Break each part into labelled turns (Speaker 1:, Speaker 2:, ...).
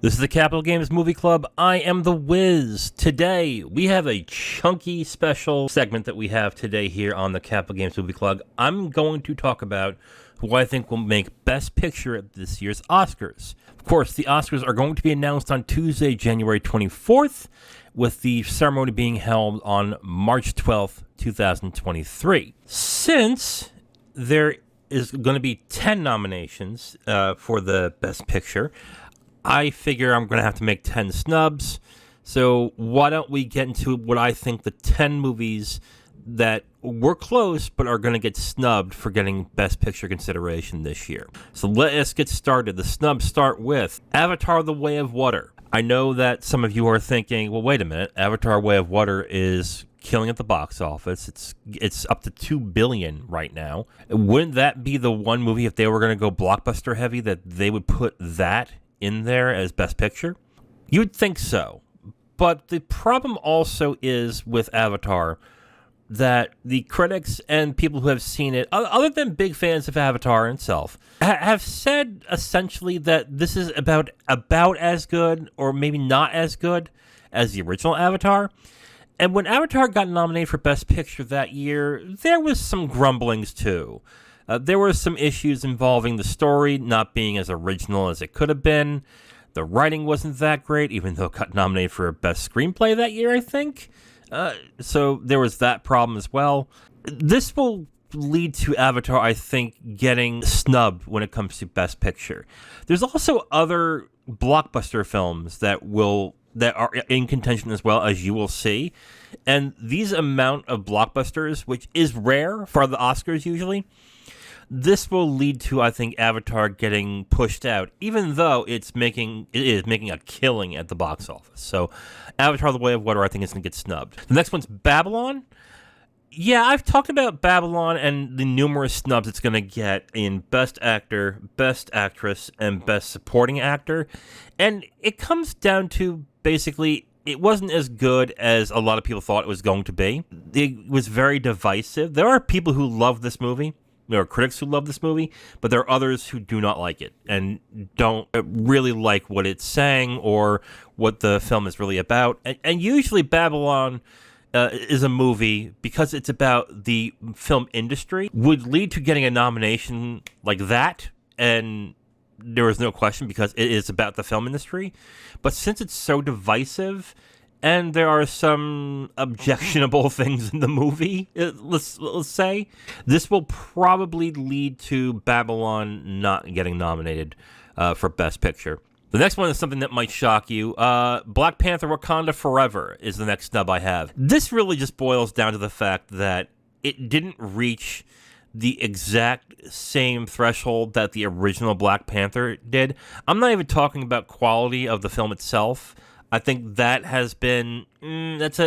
Speaker 1: This is the Capital Games Movie Club. I am the Wiz. Today, we have a chunky special segment that we have today here on the Capital Games Movie Club. I'm going to talk about who I think will make Best Picture at this year's Oscars. Of course, the Oscars are going to be announced on Tuesday, January 24th, with the ceremony being held on March 12th, 2023. Since there is going to be 10 nominations for the Best Picture, I figure I'm going to have to make 10 snubs. So why don't we get into what I think the 10 movies that were close but are going to get snubbed for getting Best Picture consideration this year. So let us get started. The snubs start with Avatar: The Way of Water. I know that some of you are thinking, well, wait a minute. Avatar: Way of Water is killing at the box office. It's up to $2 billion right now. Wouldn't that be the one movie, if they were going to go blockbuster heavy, that they would put that in there as Best Picture? You would think so. But the problem also is with Avatar that the critics and people who have seen it, other than big fans of Avatar itself, have said essentially that this is about as good, or maybe not as good, as the original Avatar. And when Avatar got nominated for Best Picture that year, there was some grumblings too. There were some issues involving the story not being as original as it could have been. The writing wasn't that great, even though it got nominated for Best Screenplay that year, I think. So there was that problem as well. This will lead to Avatar, I think, getting snubbed when it comes to Best Picture. There's also other blockbuster films that are in contention as well, as you will see. And these amount of blockbusters, which is rare for the Oscars usually, this will lead to, I think, Avatar getting pushed out, even though it is making a killing at the box office. So Avatar: The Way of Water, I think, is going to get snubbed. The next one's Babylon. Yeah, I've talked about Babylon and the numerous snubs it's going to get in Best Actor, Best Actress, and Best Supporting Actor. And it comes down to, basically, it wasn't as good as a lot of people thought it was going to be. It was very divisive. There are people who love this movie. There are critics who love this movie, but there are others who do not like it and don't really like what it's saying or what the film is really about. And usually Babylon is a movie, because it's about the film industry, would lead to getting a nomination like that, and there was no question because it is about the film industry. But since it's so divisive, and there are some objectionable things in the movie, let's say, this will probably lead to Babylon not getting nominated for Best Picture. The next one is something that might shock you. Black Panther: Wakanda Forever is the next snub I have. This really just boils down to the fact that it didn't reach the exact same threshold that the original Black Panther did. I'm not even talking about quality of the film itself. I think that has been, that's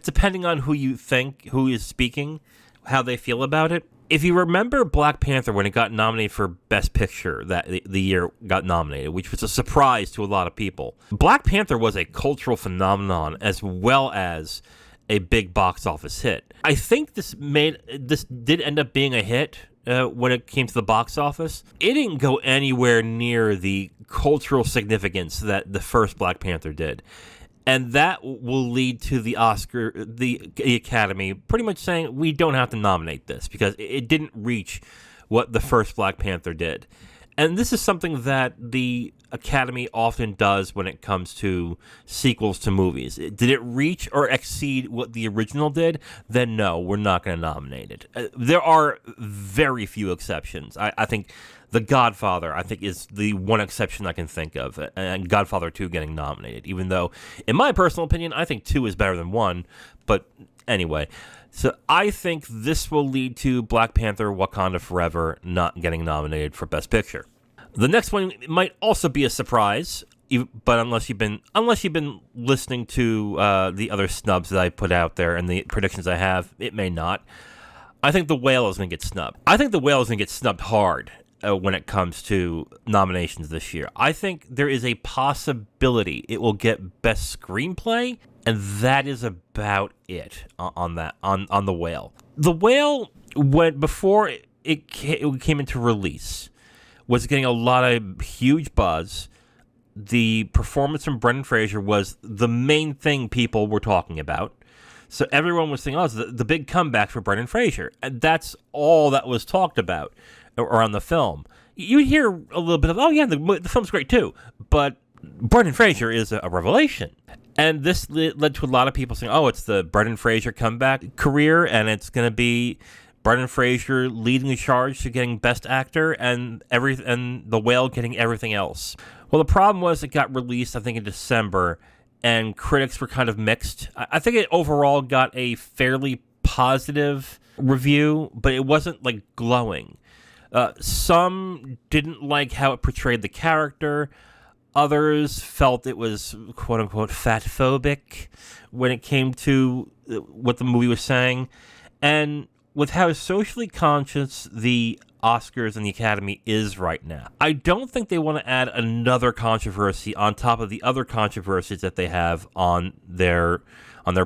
Speaker 1: depending on who you think, who is speaking, how they feel about it. If you remember Black Panther, when it got nominated for Best Picture, that the year it got nominated, which was a surprise to a lot of people. Black Panther was a cultural phenomenon as well as a big box office hit. I think this did end up being a hit when it came to the box office. It didn't go anywhere near the cultural significance that the first Black Panther did. And that will lead to the Academy pretty much saying, we don't have to nominate this because it didn't reach what the first Black Panther did. And this is something that the Academy often does when it comes to sequels to movies. Did it reach or exceed what the original did? Then no, we're not going to nominate it. There are very few exceptions. I think The Godfather, is the one exception I can think of, and Godfather 2 getting nominated, even though, in my personal opinion, I think 2 is better than 1, but anyway. So I think this will lead to Black Panther: Wakanda Forever not getting nominated for Best Picture. The next one might also be a surprise, but unless you've been listening to the other snubs that I put out there and the predictions I have, it may not. I think The Whale is going to get snubbed. I think The Whale is going to get snubbed hard when it comes to nominations this year. I think there is a possibility it will get Best Screenplay, and that is about it on The Whale. The Whale, before it came into release, was getting a lot of huge buzz. the performance from Brendan Fraser was the main thing people were talking about. So everyone was saying, oh, it's the big comeback for Brendan Fraser. And that's all that was talked about around the film. You hear a little bit of, oh, yeah, the film's great too. But Brendan Fraser is a revelation. And this led to a lot of people saying, oh, it's the Brendan Fraser comeback career, and it's going to be Brendan Fraser leading the charge to getting Best Actor and The Whale getting everything else. Well, the problem was it got released, I think, in December, and critics were kind of mixed. I think it overall got a fairly positive review, but it wasn't, like, glowing. Some didn't like how it portrayed the character. Others felt it was, quote-unquote, fat-phobic when it came to what the movie was saying. And with how socially conscious the Oscars and the Academy is right now, I don't think they want to add another controversy on top of the other controversies that they have on their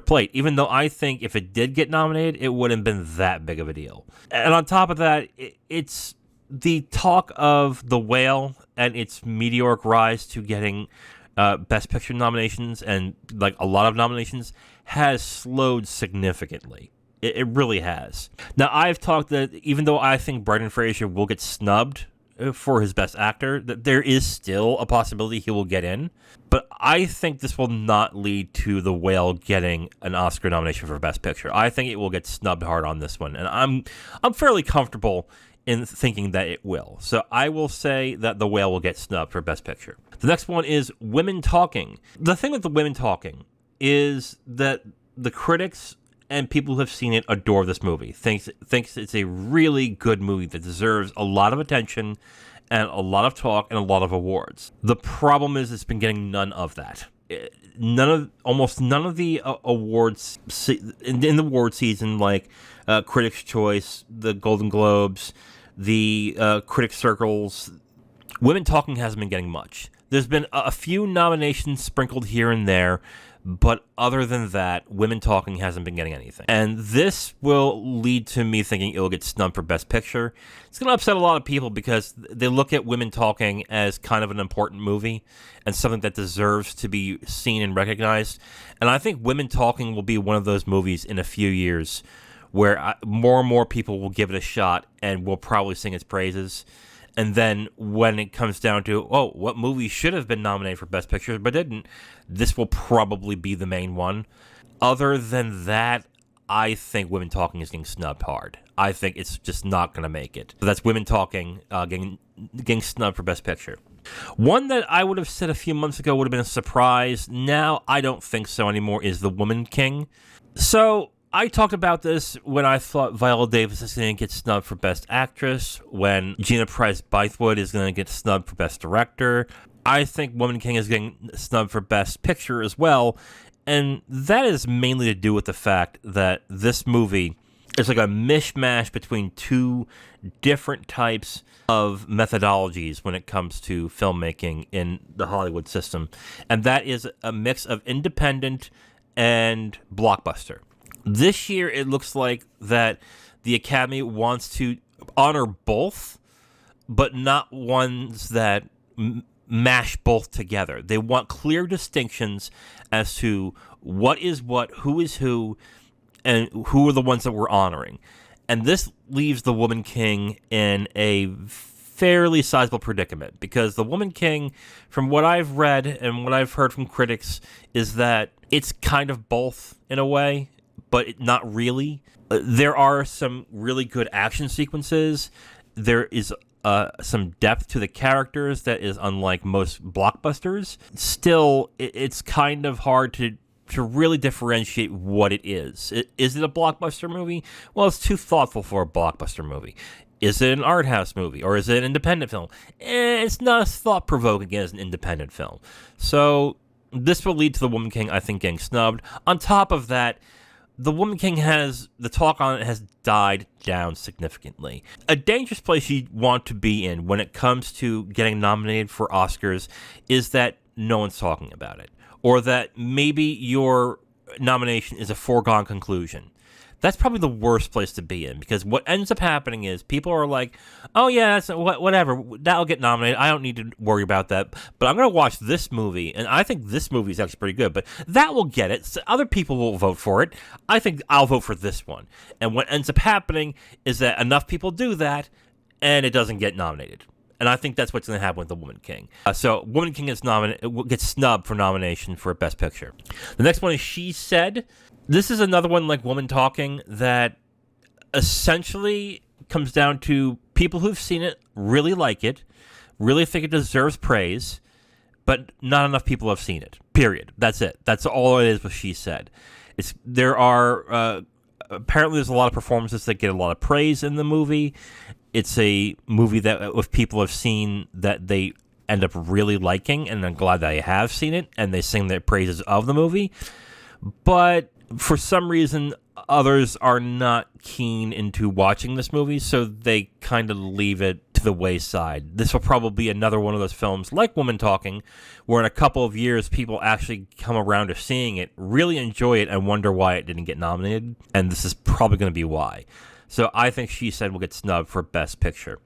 Speaker 1: plate, even though I think if it did get nominated, it wouldn't have been that big of a deal. And on top of that, it's the talk of The Whale and its meteoric rise to getting Best Picture nominations and like a lot of nominations has slowed significantly. It really has. Now, I've talked that even though I think Brendan Fraser will get snubbed for his Best Actor, that there is still a possibility he will get in. But I think this will not lead to The Whale getting an Oscar nomination for Best Picture. I think it will get snubbed hard on this one, and I'm fairly comfortable in thinking that it will. So I will say that The Whale will get snubbed for Best Picture. The next one is Women Talking. The thing with the Women Talking is that the critics and people who have seen it adore this movie. Thinks it's a really good movie that deserves a lot of attention and a lot of talk and a lot of awards. The problem is it's been getting none of that. Almost none of the awards in the award season, like Critics' Choice, the Golden Globes, the Critics' Circles. Women Talking hasn't been getting much. There's been a few nominations sprinkled here and there, but other than that, Women Talking hasn't been getting anything. And this will lead to me thinking it will get snubbed for Best Picture. It's going to upset a lot of people because they look at Women Talking as kind of an important movie and something that deserves to be seen and recognized. And I think Women Talking will be one of those movies in a few years where more and more people will give it a shot and will probably sing its praises. And then when it comes down to, what movie should have been nominated for Best Picture but didn't, this will probably be the main one. Other than that, I think Women Talking is getting snubbed hard. I think it's just not going to make it. So that's Women Talking getting snubbed for Best Picture. One that I would have said a few months ago would have been a surprise. Now I don't think so anymore is The Woman King. So I talked about this when I thought Viola Davis is going to get snubbed for Best Actress, when Gina Price-Bythewood is going to get snubbed for Best Director. I think Woman King is getting snubbed for Best Picture as well, and that is mainly to do with the fact that this movie is like a mishmash between two different types of methodologies when it comes to filmmaking in the Hollywood system, and that is a mix of independent and blockbuster. This year, it looks like that the Academy wants to honor both, but not ones that mash both together. They want clear distinctions as to what is what, who is who, and who are the ones that we're honoring. And this leaves The Woman King in a fairly sizable predicament, because The Woman King, from what I've read and what I've heard from critics, is that it's kind of both in a way, but not really. There are some really good action sequences. There is some depth to the characters that is unlike most blockbusters. Still, it's kind of hard to really differentiate what it is. Is it a blockbuster movie? Well, it's too thoughtful for a blockbuster movie. Is it an art house movie, or is it an independent film? It's not as thought-provoking as an independent film. So this will lead to The Woman King, I think, getting snubbed. On top of that, The Woman King the talk on it has died down significantly. A dangerous place you want to be in when it comes to getting nominated for Oscars is that no one's talking about it, or that maybe your nomination is a foregone conclusion. that's probably the worst place to be in, because what ends up happening is people are like, oh yeah, that's whatever, that'll get nominated, I don't need to worry about that, but I'm going to watch this movie, and I think this movie is actually pretty good, but that will get it, so other people will vote for it, I think I'll vote for this one. And what ends up happening is that enough people do that, and it doesn't get nominated. And I think that's what's going to happen with The Woman King. So Woman King gets snubbed for nomination for Best Picture. The next one is She Said. This is another one like Woman Talking that essentially comes down to people who've seen it really like it, really think it deserves praise, but not enough people have seen it. Period. That's it. That's all it is with She Said. Apparently there's a lot of performances that get a lot of praise in the movie. It's a movie that if people have seen that they end up really liking, and I'm glad that I have seen it, and they sing their praises of the movie. But for some reason, others are not keen into watching this movie, so they kind of leave it to the wayside. This will probably be another one of those films, like Woman Talking, where in a couple of years, people actually come around to seeing it, really enjoy it, and wonder why it didn't get nominated, and this is probably going to be why. So I think She Said will get snubbed for Best Picture.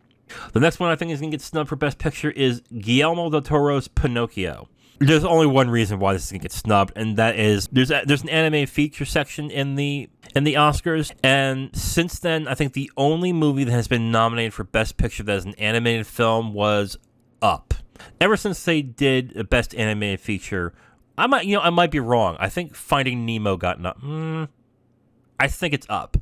Speaker 1: The next one I think is going to get snubbed for Best Picture is Guillermo del Toro's Pinocchio. There's only one reason why this is going to get snubbed, and that is there's an anime feature section in the Oscars, and since then I think the only movie that has been nominated for Best Picture that is an animated film was Up. Ever since they did a Best Animated Feature, I might be wrong. I think Finding Nemo got I think it's Up.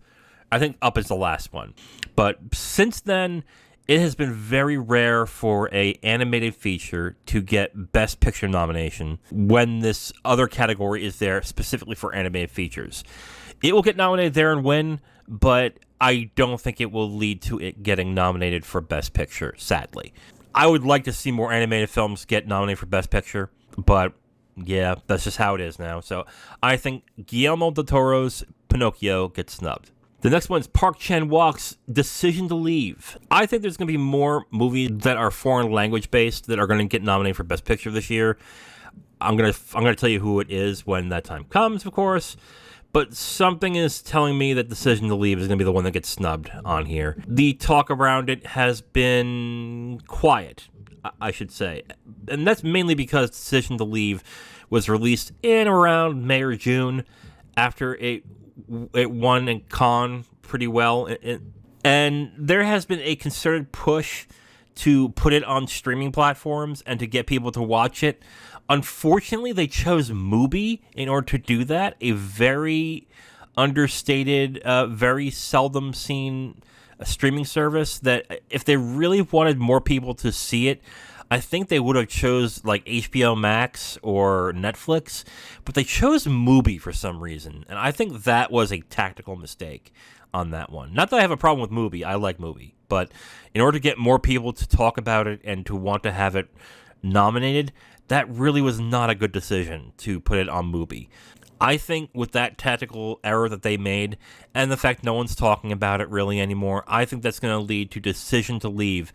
Speaker 1: I think Up is the last one. But since then, it has been very rare for a animated feature to get Best Picture nomination when this other category is there specifically for animated features. It will get nominated there and win, but I don't think it will lead to it getting nominated for Best Picture, sadly. I would like to see more animated films get nominated for Best Picture, but yeah, that's just how it is now. So I think Guillermo del Toro's Pinocchio gets snubbed. The next one is Park Chan-wook's Decision to Leave. I think there's going to be more movies that are foreign language based that are going to get nominated for Best Picture this year. I'm going to tell you who it is when that time comes, of course. But something is telling me that Decision to Leave is going to be the one that gets snubbed on here. The talk around it has been quiet, I should say. And that's mainly because Decision to Leave was released in around May or June after it won in Cannes pretty well. And there has been a concerted push to put it on streaming platforms and to get people to watch it. Unfortunately, they chose Mubi in order to do that, a very understated, very seldom seen streaming service that if they really wanted more people to see it, I think they would have chose like HBO Max or Netflix, but they chose Mubi for some reason, and I think that was a tactical mistake on that one. Not that I have a problem with Mubi, I like Mubi, but in order to get more people to talk about it and to want to have it nominated, that really was not a good decision to put it on Mubi. I think with that tactical error that they made and the fact no one's talking about it really anymore, I think that's going to lead to Decision to Leave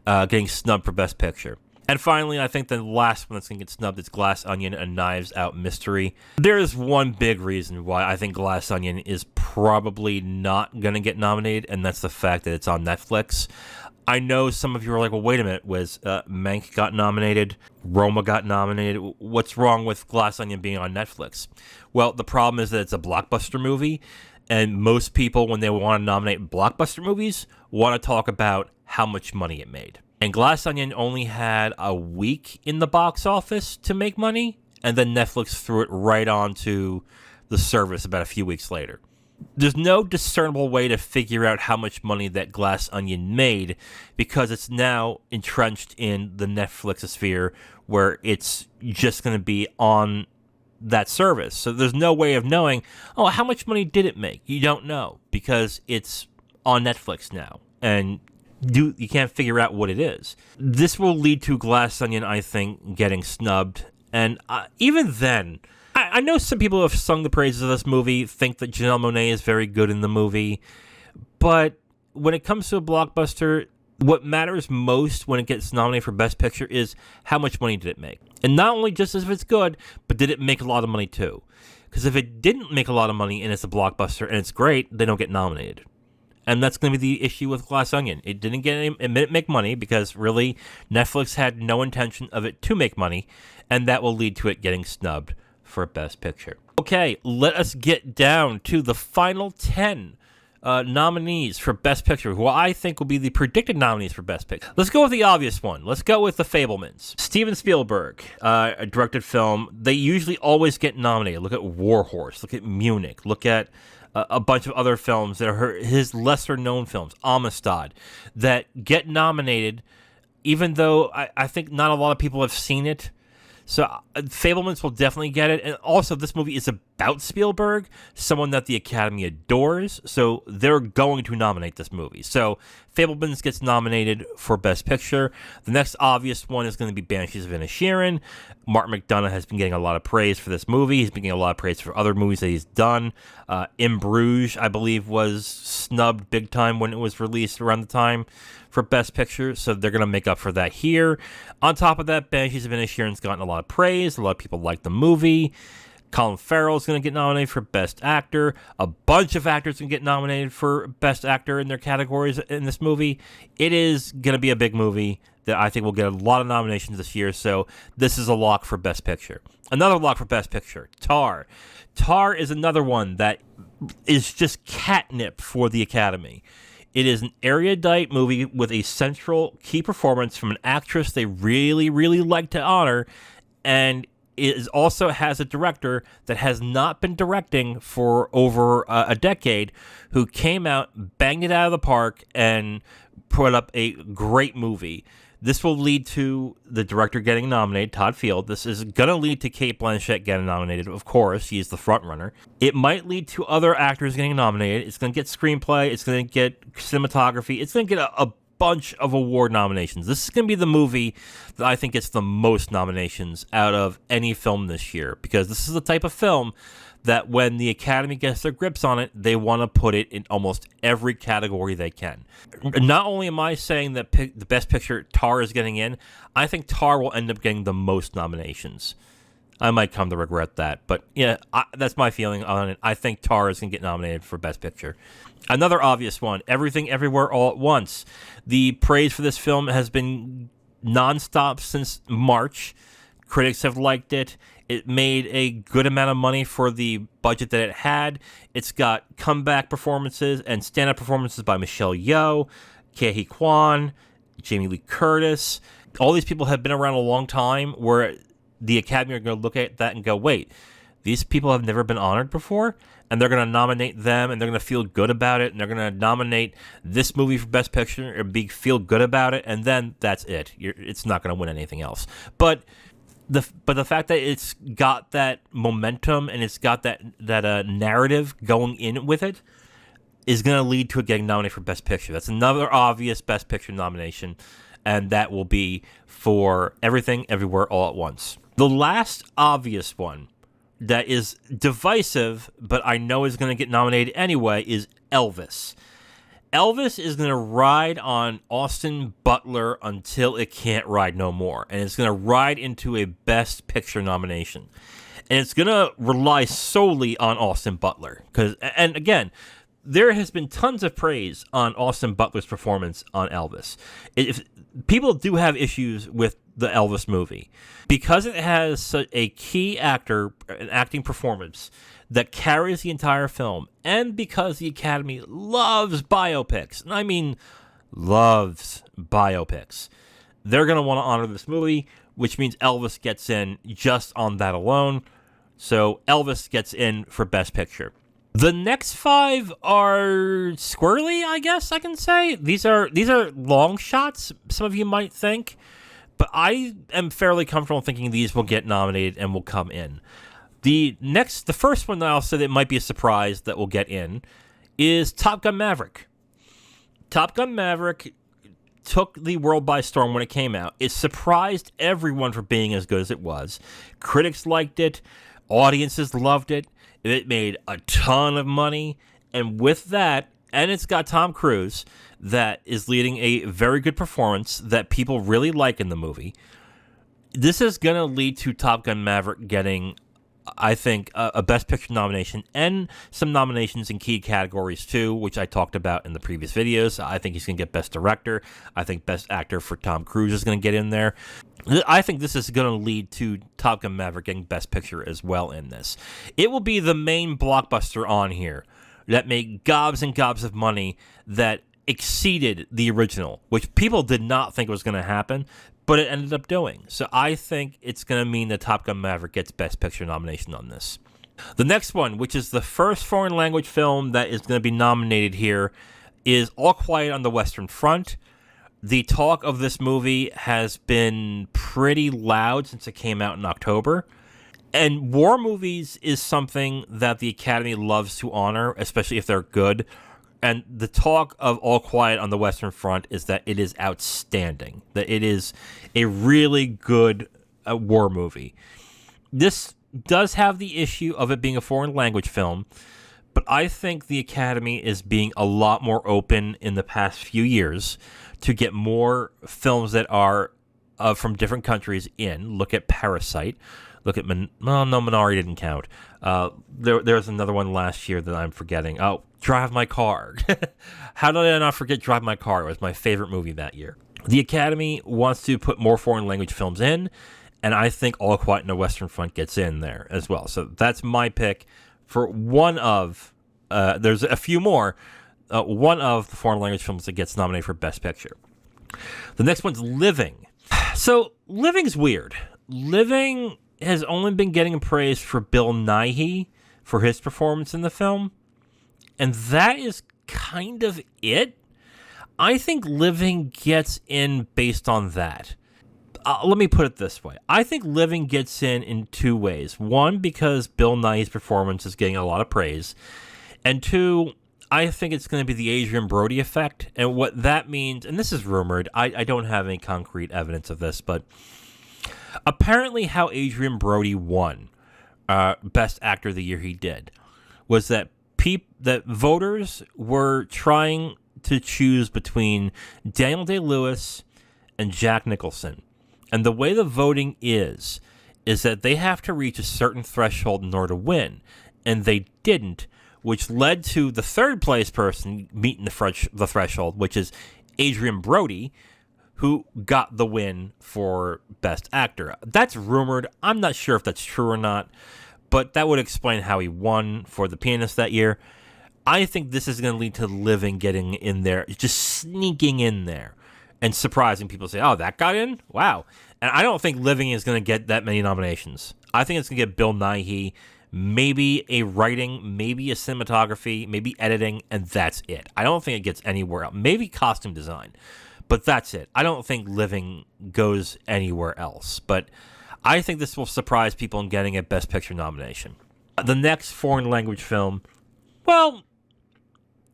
Speaker 1: getting snubbed for Best Picture. And finally, I think the last one that's going to get snubbed is Glass Onion, A Knives Out Mystery. There is one big reason why I think Glass Onion is probably not going to get nominated, and that's the fact that it's on Netflix. I know some of you are like, well, wait a minute, Mank got nominated, Roma got nominated. What's wrong with Glass Onion being on Netflix? Well, the problem is that it's a blockbuster movie, and most people, when they want to nominate blockbuster movies, want to talk about how much money it made. And Glass Onion only had a week in the box office to make money, and then Netflix threw it right onto the service about a few weeks later. There's no discernible way to figure out how much money that Glass Onion made because it's now entrenched in the Netflix sphere where it's just going to be on that service. So there's no way of knowing, how much money did it make? You don't know because it's on Netflix now. And you can't figure out what it is. This will lead to Glass Onion, I think, getting snubbed. And even then, I know some people who have sung the praises of this movie, think that Janelle Monáe is very good in the movie. But when it comes to a blockbuster, what matters most when it gets nominated for Best Picture is how much money did it make. And not only just if it's good, but did it make a lot of money too? Because if it didn't make a lot of money and it's a blockbuster and it's great, they don't get nominated. And that's going to be the issue with Glass Onion. It didn't make money because really Netflix had no intention of it to make money, and that will lead to it getting snubbed for Best Picture. Okay, let us get down to the final 10 nominees for Best Picture, who I think will be the predicted nominees for Best Picture. Let's go with the obvious one. Let's go with The Fabelmans. Steven Spielberg, a directed film. They usually always get nominated. Look at War Horse. Look at Munich. Look at a bunch of other films that are his lesser-known films, Amistad, that get nominated, even though I think not a lot of people have seen it. So Fabelmans will definitely get it. And also, this movie is about Spielberg, someone that the Academy adores. So they're going to nominate this movie. So Fabelmans gets nominated for Best Picture. The next obvious one is going to be Banshees of Inisherin. Martin McDonagh has been getting a lot of praise for this movie. He's been getting a lot of praise for other movies that he's done. In Bruges, I believe, was snubbed big time when it was released around the time for Best Picture, so they're going to make up for that here. On top of that, Banshees of Inisherin's gotten a lot of praise. A lot of people like the movie. Colin Farrell's going to get nominated for Best Actor. A bunch of actors can get nominated for Best Actor in their categories in this movie. It is going to be a big movie that I think will get a lot of nominations this year, so this is a lock for Best Picture. Another lock for Best Picture, Tar. Tar is another one that is just catnip for the Academy. It is an erudite movie with a central key performance from an actress they really, really like to honor, and it also has a director that has not been directing for over a decade, who came out, banged it out of the park, and put up a great movie. This will lead to the director getting nominated, Todd Field. This is going to lead to Cate Blanchett getting nominated. Of course, she's the front runner. It might lead to other actors getting nominated. It's going to get screenplay. It's going to get cinematography. It's going to get a bunch of award nominations. This is going to be the movie that I think gets the most nominations out of any film this year, because this is the type of film that when the Academy gets their grips on it, they want to put it in almost every category they can. Not only am I saying that the Best Picture, Tar, is getting in, I think Tar will end up getting the most nominations. I might come to regret that, but yeah, that's my feeling on it. I think Tar is going to get nominated for Best Picture. Another obvious one, Everything Everywhere All at Once. The praise for this film has been nonstop since March. Critics have liked it. It made a good amount of money for the budget that it had. It's got comeback performances and stand-up performances by Michelle Yeoh, Ke Huy Quan, Jamie Lee Curtis. All these people have been around a long time, where the Academy are going to look at that and go, wait, these people have never been honored before? And they're going to nominate them, and they're going to feel good about it, and they're going to nominate this movie for Best Picture and feel good about it, and then that's it. It's not going to win anything else. But the fact that it's got that momentum and it's got that narrative going in with it is going to lead to it getting nominated for Best Picture. That's another obvious Best Picture nomination, and that will be for Everything Everywhere All at Once. The last obvious one that is divisive, but I know is going to get nominated anyway, is Elvis. Elvis is going to ride on Austin Butler until it can't ride no more, and it's going to ride into a Best Picture nomination. And it's going to rely solely on Austin Butler. And again, there has been tons of praise on Austin Butler's performance on Elvis. If people do have issues with the Elvis movie, because it has such a key actor, an acting performance that carries the entire film, and because the Academy loves biopics, and I mean loves biopics, they're going to want to honor this movie, which means Elvis gets in just on that alone. So Elvis gets in for Best Picture. The next 5 are squirrely, I guess I can say. These are long shots, some of you might think, but I am fairly comfortable thinking these will get nominated and will come in. The first one that I'll say that might be a surprise that will get in is Top Gun Maverick. Top Gun Maverick took the world by storm when it came out. It surprised everyone for being as good as it was. Critics liked it. Audiences loved it. It made a ton of money. And with that, and it's got Tom Cruise that is leading a very good performance that people really like in the movie. This is going to lead to Top Gun Maverick getting I think a Best Picture nomination and some nominations in key categories too, which I talked about in the previous videos. I think he's going to get Best Director. I think Best Actor for Tom Cruise is going to get in there. I think this is going to lead to Top Gun Maverick getting Best Picture as well in this. It will be the main blockbuster on here that made gobs and gobs of money that exceeded the original, which people did not think was going to happen, but it ended up doing. So I think it's going to mean that Top Gun Maverick gets Best Picture nomination on this. The next one, which is the first foreign language film that is going to be nominated here, is All Quiet on the Western Front. The talk of this movie has been pretty loud since it came out in October. And war movies is something that the Academy loves to honor, especially if they're good. And the talk of All Quiet on the Western Front is that it is outstanding, that it is a really good war movie. This does have the issue of it being a foreign language film, but I think the Academy is being a lot more open in the past few years to get more films that are from different countries in. Look at Parasite. Look at Minari didn't count. There was another one last year that I'm forgetting. Oh, Drive My Car. How did I not forget Drive My Car? It was my favorite movie that year. The Academy wants to put more foreign language films in, and I think All Quiet on the Western Front gets in there as well. So that's my pick for one of, there's a few more, one of the foreign language films that gets nominated for Best Picture. The next one's Living. So Living's weird. Living has only been getting praise for Bill Nighy for his performance in the film, and that is kind of it. I think Living gets in based on that. Let me put it this way. I think Living gets in two ways. One, because Bill Nighy's performance is getting a lot of praise, and two, I think it's going to be the Adrian Brody effect, and what that means, and this is rumored, I don't have any concrete evidence of this, but apparently how Adrian Brody won Best Actor of the year he did was that that voters were trying to choose between Daniel Day-Lewis and Jack Nicholson. And the way the voting is that they have to reach a certain threshold in order to win. And they didn't, which led to the third place person meeting the threshold, which is Adrian Brody, who got the win for Best Actor. That's rumored. I'm not sure if that's true or not, but that would explain how he won for The Pianist that year. I think this is going to lead to Living getting in there, just sneaking in there and surprising people. Say, oh, that got in? Wow. And I don't think Living is going to get that many nominations. I think it's going to get Bill Nighy, maybe a writing, maybe a cinematography, maybe editing, and that's it. I don't think it gets anywhere else. Maybe costume design. But that's it. I don't think Living goes anywhere else. But I think this will surprise people in getting a Best Picture nomination. The next foreign language film, well,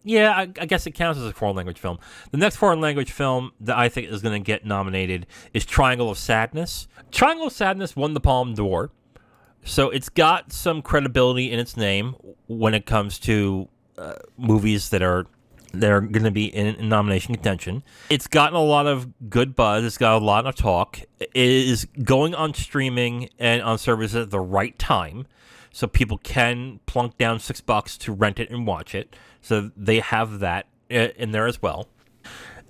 Speaker 1: yeah, I guess it counts as a foreign language film. The next foreign language film that I think is going to get nominated is Triangle of Sadness. Triangle of Sadness won the Palme d'Or, so it's got some credibility in its name when it comes to movies that are going to be in nomination contention. It's gotten a lot of good buzz. It's got a lot of talk. It is going on streaming and on services at the right time, so people can plunk down $6 to rent it and watch it. So they have that in there as well.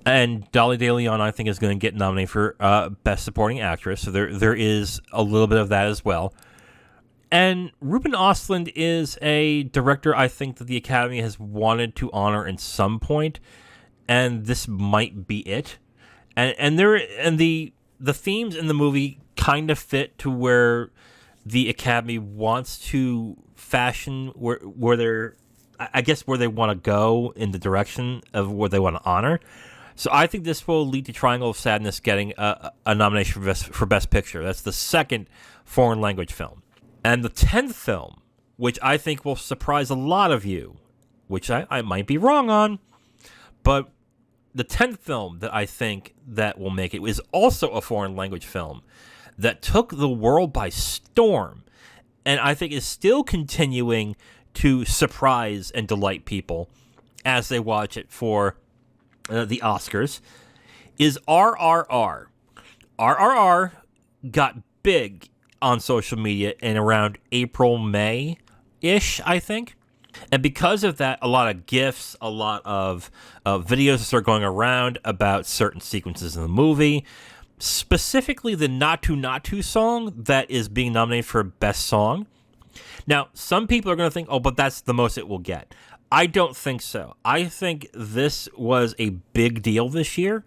Speaker 1: And Dolly De Leon, I think, is going to get nominated for Best Supporting Actress. So there is a little bit of that as well. And Ruben Östlund is a director I think that the Academy has wanted to honor at some point, and this might be it. And the themes in the movie kind of fit to where the Academy wants to fashion where they're, I guess, where they want to go in the direction of what they want to honor. So I think this will lead to Triangle of Sadness getting a nomination for Best Picture. That's the second foreign language film. And the 10th film, which I think will surprise a lot of you, which I might be wrong on, but the 10th film that I think that will make it is also a foreign language film that took the world by storm, and I think is still continuing to surprise and delight people as they watch it for the Oscars, is RRR. RRR got big on social media in around April, May-ish, I think. And because of that, a lot of GIFs, a lot of videos start going around about certain sequences in the movie. Specifically, the Natu song that is being nominated for Best Song. Now, some people are going to think, oh, but that's the most it will get. I don't think so. I think this was a big deal this year,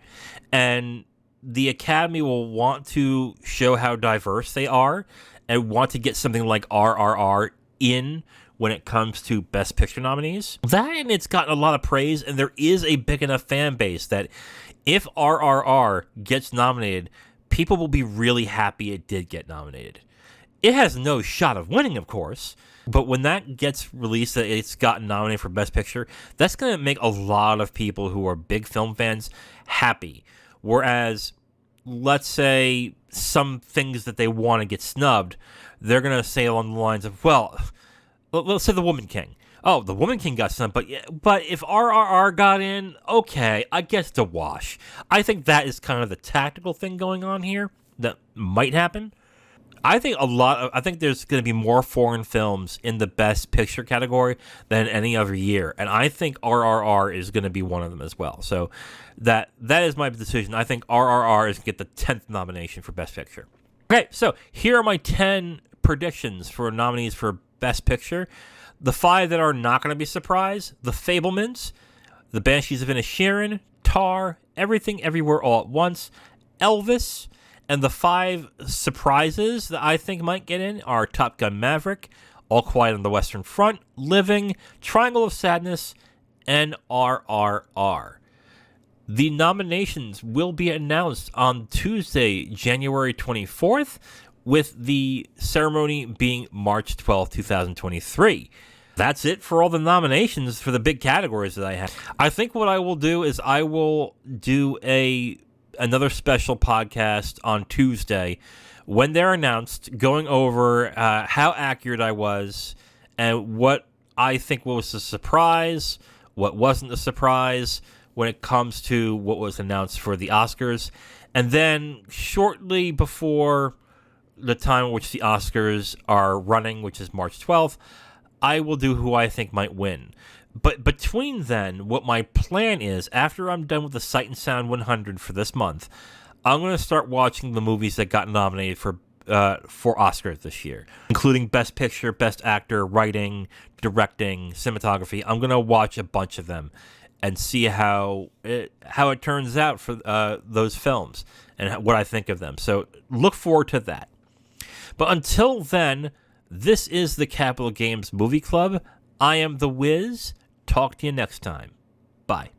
Speaker 1: and the Academy will want to show how diverse they are and want to get something like RRR in when it comes to Best Picture nominees. That, and it's gotten a lot of praise, and there is a big enough fan base that if RRR gets nominated, people will be really happy it did get nominated. It has no shot of winning, of course, but when that gets released, that it's gotten nominated for Best Picture, that's going to make a lot of people who are big film fans happy. Whereas, let's say some things that they want to get snubbed, they're going to say along the lines of, well, let's say The Woman King. Oh, The Woman King got snubbed, but if RRR got in, okay, I guess it's a wash. I think that is kind of the tactical thing going on here that might happen. I think there's going to be more foreign films in the Best Picture category than any other year, and I think RRR is going to be one of them as well. So that is my decision. I think RRR is going to get the 10th nomination for Best Picture. Okay, so here are my 10 predictions for nominees for Best Picture. The 5 that are not going to be surprised: The Fabelmans, The Banshees of Inisherin, Tar, Everything Everywhere All at Once, Elvis. And the 5 surprises that I think might get in are Top Gun Maverick, All Quiet on the Western Front, Living, Triangle of Sadness, and RRR. The nominations will be announced on Tuesday, January 24th, with the ceremony being March 12th, 2023. That's it for all the nominations for the big categories that I have. I think what I will do is I will do another special podcast on Tuesday when they're announced, going over how accurate I was and what I think was a surprise, what wasn't a surprise when it comes to what was announced for the Oscars. And then shortly before the time in which the Oscars are running, which is March 12th, I will do who I think might win. But between then, what my plan is, after I'm done with the Sight and Sound 100 for this month, I'm going to start watching the movies that got nominated for Oscars this year, including Best Picture, Best Actor, Writing, Directing, Cinematography. I'm going to watch a bunch of them and see how it turns out for those films and what I think of them. So look forward to that. But until then, this is the Capital Games Movie Club. I am The Wiz. Talk to you next time. Bye.